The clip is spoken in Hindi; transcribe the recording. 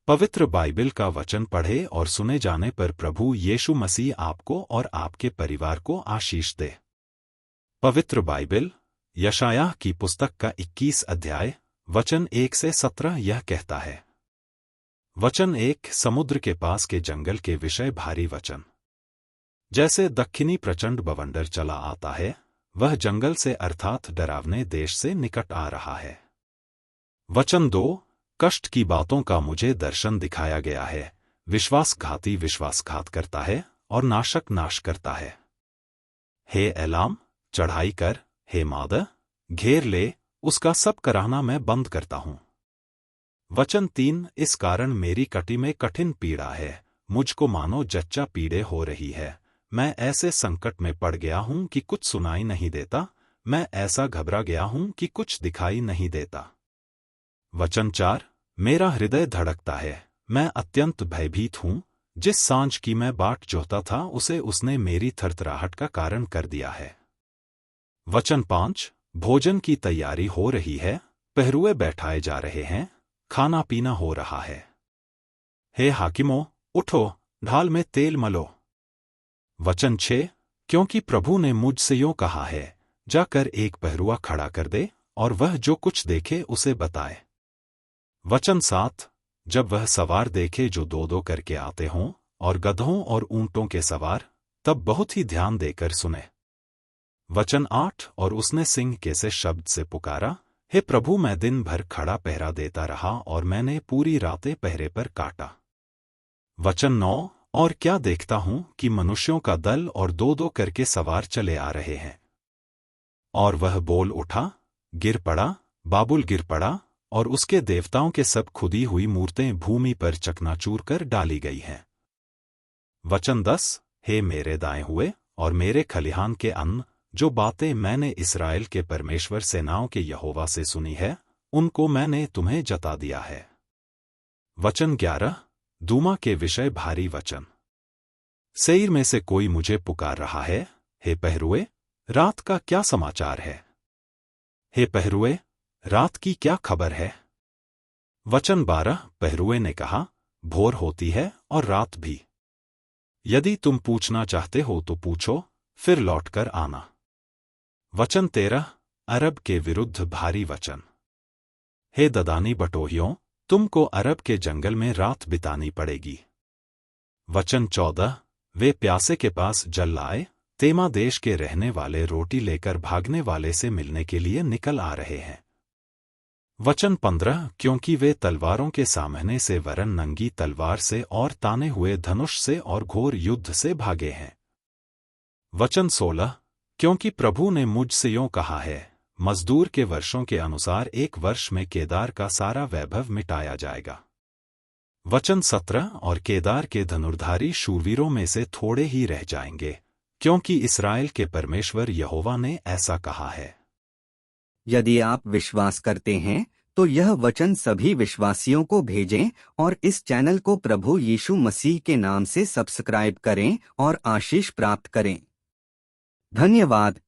पवित्र बाइबल का वचन पढ़े और सुने जाने पर प्रभु यीशु मसीह आपको और आपके परिवार को आशीष दे। पवित्र बाइबल यशायाह की पुस्तक का 21 अध्याय वचन 1 से 17 यह कहता है। वचन 1 समुद्र के पास के जंगल के विषय भारी वचन। जैसे दक्षिणी प्रचंड बवंडर चला आता है, वह जंगल से अर्थात डरावने देश से निकट आ रहा है। वचन 2 कष्ट की बातों का मुझे दर्शन दिखाया गया है। विश्वासघाती विश्वासघात करता है और नाशक नाश करता है। हे एलाम, चढ़ाई कर, हे मादा, घेर ले, उसका सब कराहना मैं बंद करता हूं। वचन 3 इस कारण मेरी कटी में कठिन पीड़ा है, मुझको मानो जच्चा पीड़े हो रही है। मैं ऐसे संकट में पड़ गया हूं कि कुछ सुनाई नहीं देता, मैं ऐसा घबरा गया हूं कि कुछ दिखाई नहीं देता। वचन 4 मेरा हृदय धड़कता है, मैं अत्यंत भयभीत हूं। जिस सांझ की मैं बाट जोहता था उसे उसने मेरी थरथराहट का कारण कर दिया है। वचन 5 भोजन की तैयारी हो रही है, पहरुए बैठाए जा रहे हैं, खाना पीना हो रहा है। हे हाकिमों, उठो, ढाल में तेल मलो। वचन 6 क्योंकि प्रभु ने मुझसे यूं कहा है, जाकर एक पहरुआ खड़ा कर दे और वह जो कुछ देखे उसे बताए। वचन 7 जब वह सवार देखे जो दो दो करके आते हों और गधों और ऊंटों के सवार, तब बहुत ही ध्यान देकर सुने। वचन 8 और उसने सिंह के से शब्द से पुकारा, हे प्रभु, मैं दिन भर खड़ा पहरा देता रहा और मैंने पूरी रातें पहरे पर काटा। वचन 9 और क्या देखता हूं कि मनुष्यों का दल और दो दो करके सवार चले आ रहे हैं। और वह बोल उठा, गिर पड़ा, बाबुल गिर पड़ा, और उसके देवताओं के सब खुदी हुई मूर्तें भूमि पर चकनाचूर कर डाली गई हैं। वचन 10 हे मेरे दाएं हुए और मेरे खलिहान के अन्न, जो बातें मैंने इस्राएल के परमेश्वर सेनाओं के यहोवा से सुनी है, उनको मैंने तुम्हें जता दिया है। वचन 11 दूमा के विषय भारी वचन। सेईर में से कोई मुझे पुकार रहा है, हे पहरुए, रात का क्या समाचार है? हे पहरुए, रात की क्या खबर है? वचन 12 पहरुए ने कहा, भोर होती है और रात भी। यदि तुम पूछना चाहते हो तो पूछो, फिर लौटकर आना। वचन 13 अरब के विरुद्ध भारी वचन। हे ददानी बटोहियों, तुमको अरब के जंगल में रात बितानी पड़ेगी। वचन 14 वे प्यासे के पास जल लाए, तेमा देश के रहने वाले रोटी लेकर भागने वाले से मिलने के लिए निकल आ रहे हैं। वचन 15 क्योंकि वे तलवारों के सामने से वरन नंगी तलवार से और ताने हुए धनुष से और घोर युद्ध से भागे हैं। वचन 16 क्योंकि प्रभु ने मुझसे यूं कहा है, मजदूर के वर्षों के अनुसार एक वर्ष में केदार का सारा वैभव मिटाया जाएगा। वचन 17 और केदार के धनुर्धारी शूरवीरों में से थोड़े ही रह जाएंगे, क्योंकि इस्राएल के परमेश्वर यहोवा ने ऐसा कहा है। यदि आप विश्वास करते हैं तो यह वचन सभी विश्वासियों को भेजें और इस चैनल को प्रभु यीशु मसीह के नाम से सब्सक्राइब करें और आशीष प्राप्त करें। धन्यवाद।